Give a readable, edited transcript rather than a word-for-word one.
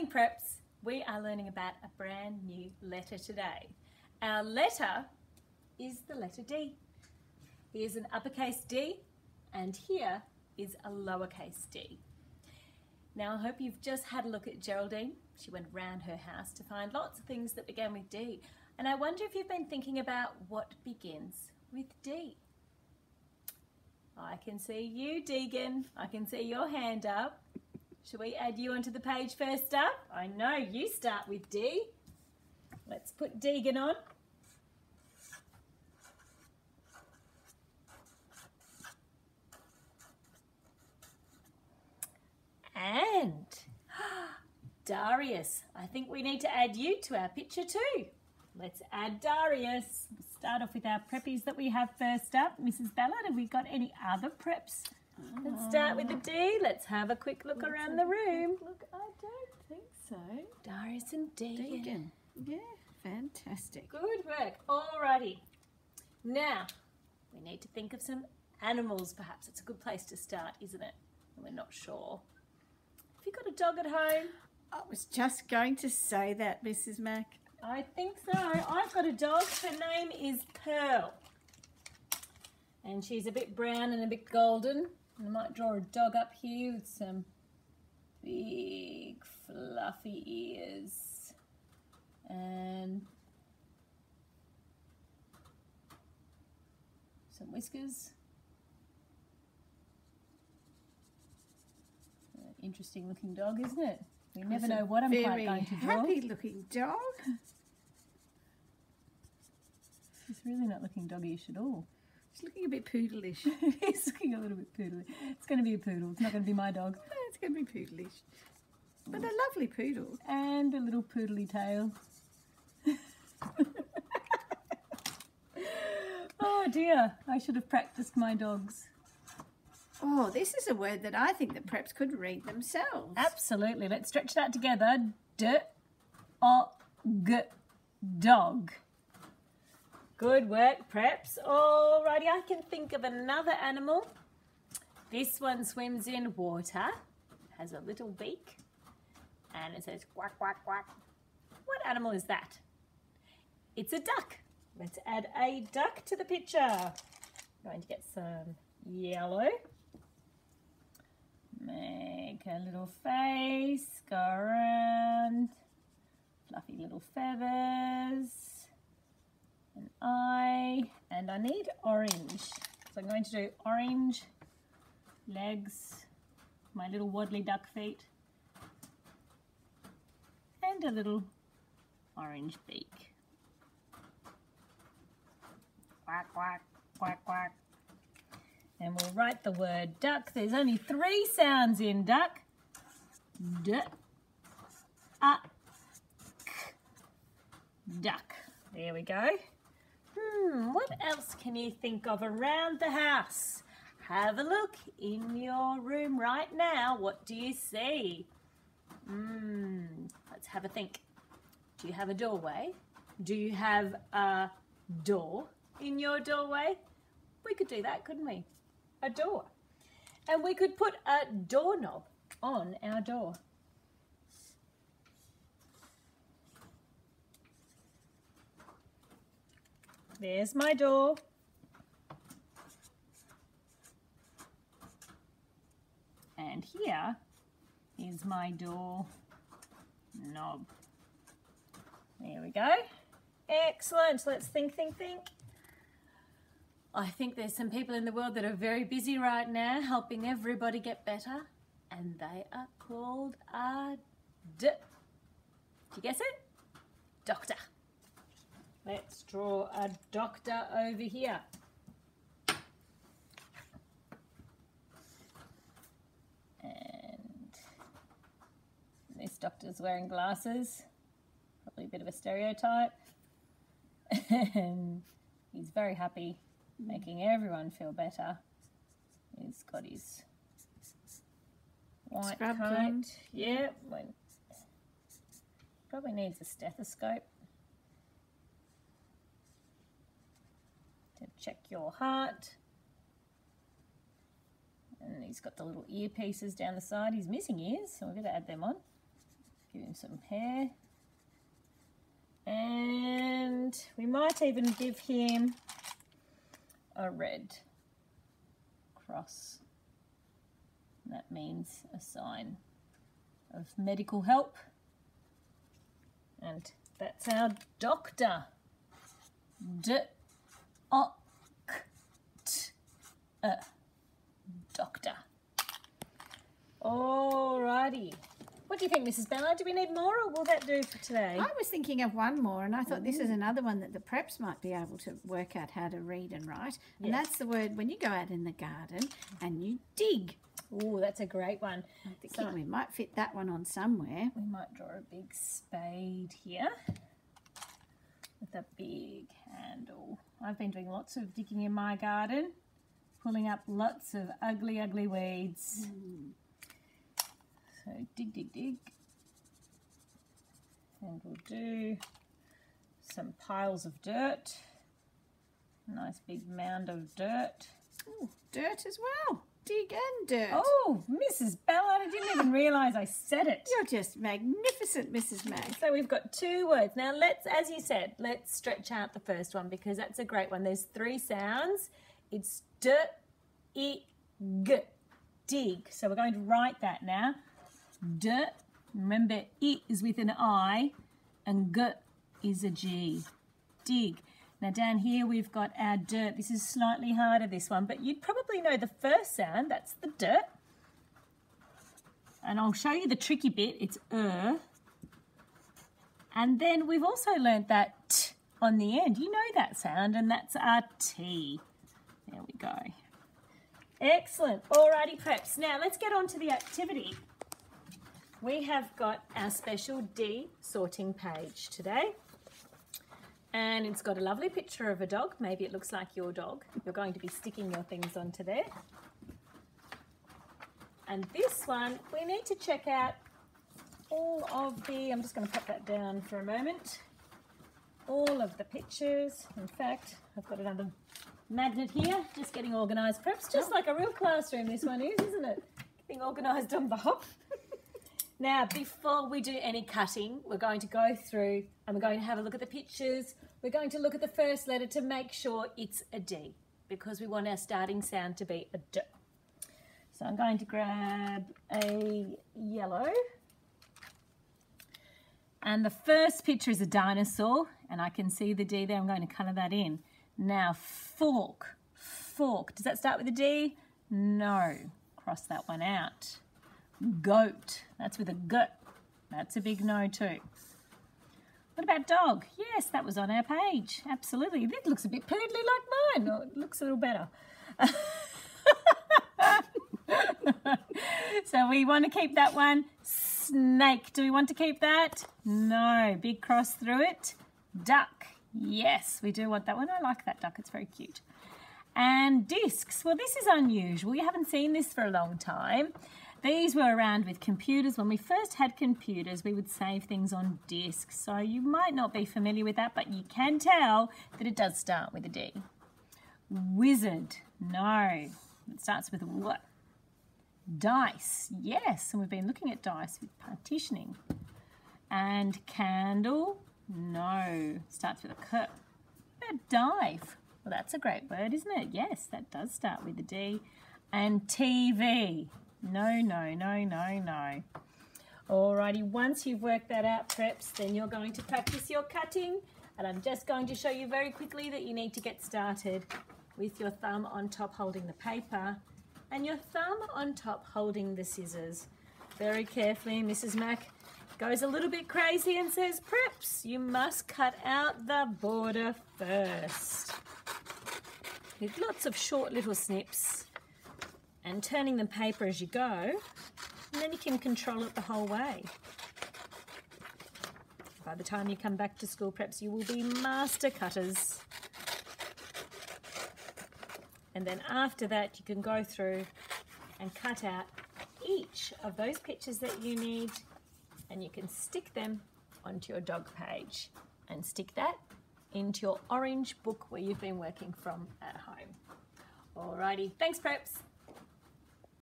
morning, preps. We are learning about a brand new letter today. Our letter is the letter D. Here's an uppercase D and here is a lowercase d. Now I hope you've just had a look at Geraldine. She went round her house to find lots of things that began with D. And I wonder if you've been thinking about what begins with D. I can see you, Deegan. I can see your hand up. Shall we add you onto the page first up? I know you start with D. Let's put Deegan on. And Darius. I think we need to add you to our picture too. Let's add Darius. We'll start off with our preppies that we have first up. Mrs. Ballard, have we got any other preps? Let's start with the D. Let's have a quick look around the room. Look, I don't think so. Darius and Deegan. Deegan. Yeah, fantastic. Good work. Alrighty. Now, we need to think of some animals perhaps. It's a good place to start, isn't it? We're not sure. Have you got a dog at home? I was just going to say that, Mrs. Mack. I think so. I've got a dog. Her name is Pearl. And she's a bit brown and a bit golden. And I might draw a dog up here with some big fluffy ears. And some whiskers. Interesting looking dog, isn't it? We never know what I'm quite going to draw. Happy looking dog. He's really not looking doggyish at all. He's looking a bit poodleish. He's looking a little bit poodly. It's going to be a poodle. It's not going to be my dog. No, it's going to be poodleish. But a lovely poodle. And a little poodly tail. Oh dear, I should have practiced my dogs. Oh, this is a word that I think the preps could read themselves. Absolutely. Let's stretch that together. D-O-G, dog. Good work, preps. Alrighty, I can think of another animal. This one swims in water, has a little beak, and it says quack, quack, quack. What animal is that? It's a duck. Let's add a duck to the picture. I'm going to get some yellow. Make a little face, go around, fluffy little feathers, an eye, and I need orange. So I'm going to do orange legs, my little waddly duck feet, and a little orange beak. Quack, quack, quack, quack. And we'll write the word duck. There's only 3 sounds in duck. D, a, k, duck. There we go. What else can you think of around the house? Have a look in your room right now. What do you see? Let's have a think. Do you have a doorway? Do you have a door in your doorway? We could do that, couldn't we? A door. And we could put a doorknob on our door. There's my door. And here is my door knob. There we go. Excellent. Let's think, think, think. I think there's some people in the world that are very busy right now helping everybody get better, and they are called a did you guess it? Doctor. Let's draw a doctor over here. And this doctor's wearing glasses, probably a bit of a stereotype, and he's very happy making everyone feel better. He's got his white coat. Yeah, probably needs a stethoscope to check your heart. And he's got the little earpieces down the side. He's missing ears, so we're going to add them on. Give him some hair. And we might even give him a red cross. That means a sign of medical help. And that's our doctor. Doctor. Alrighty. What do you think, Mrs. Bella? Do we need more, or will that do for today? I was thinking of one more, and I thought this is another one that the preps might be able to work out how to read and write. And Yes. that's the word when you go out in the garden and you dig. Oh, that's a great one. I'm thinking we might fit that one on somewhere. We might draw a big spade here with a big handle. I've been doing lots of digging in my garden, pulling up lots of ugly, ugly weeds. So dig, dig, dig. And we'll do some piles of dirt. Nice big mound of dirt. Ooh, dirt as well. Dig and dirt. Oh, Mrs. Ballard, I didn't even realise I said it. You're just magnificent, Mrs. Mag. So we've got 2 words. Now let's, as you said, let's stretch out the first one because that's a great one. There's 3 sounds. It's d, I, g, dig. So we're going to write that now. D, remember I is with an I and g is a G. Dig. Now down here we've got our dirt. This is slightly harder, this one, but you'd probably know the first sound. That's the dirt. And I'll show you the tricky bit. It's And then we've also learnt that t on the end. You know that sound, and that's our T. There we go. Excellent. Alrighty, preps. Now let's get on to the activity. We have got our special D sorting page today. And it's got a lovely picture of a dog. Maybe it looks like your dog. You're going to be sticking your things onto there. And this one, we need to check out all of the, I'm just going to pop that down for a moment. All of the pictures. In fact, I've got another magnet here, just getting organised. Perhaps just like a real classroom this one is, isn't it? Getting organised on the hop. Now, before we do any cutting, we're going to go through and we're going to have a look at the pictures. We're going to look at the first letter to make sure it's a D because we want our starting sound to be a D. So I'm going to grab a yellow. And the first picture is a dinosaur, and I can see the D there. I'm going to colour that in. Now, fork, fork. Does that start with a D? No. Cross that one out. Goat. That's with a G. That's a big no too. What about dog? Yes, that was on our page. Absolutely. That looks a bit poodly like mine. Oh, it looks a little better. So we want to keep that one. Snake. Do we want to keep that? No. Big cross through it. Duck. Yes, we do want that one. I like that duck. It's very cute. And discs. Well, this is unusual. You haven't seen this for a long time. These were around with computers. When we first had computers, we would save things on discs. So you might not be familiar with that, but you can tell that it does start with a D. Wizard. No. It starts with a W. Dice. Yes, and we've been looking at dice with partitioning. And candle. No. Starts with a K. About dive. Well, that's a great word, isn't it? Yes, that does start with a D. And TV. No, no, no, no, no. Alrighty, once you've worked that out, preps, then you're going to practice your cutting. And I'm just going to show you very quickly that you need to get started with your thumb on top holding the paper and your thumb on top holding the scissors. Very carefully, Mrs. Mac goes a little bit crazy and says, preps, you must cut out the border first. With lots of short little snips. And turning the paper as you go, and then you can control it the whole way. By the time you come back to school, preps, you will be master cutters. And then after that, you can go through and cut out each of those pictures that you need, and you can stick them onto your dog page and stick that into your orange book where you've been working from at home. Alrighty, thanks, preps.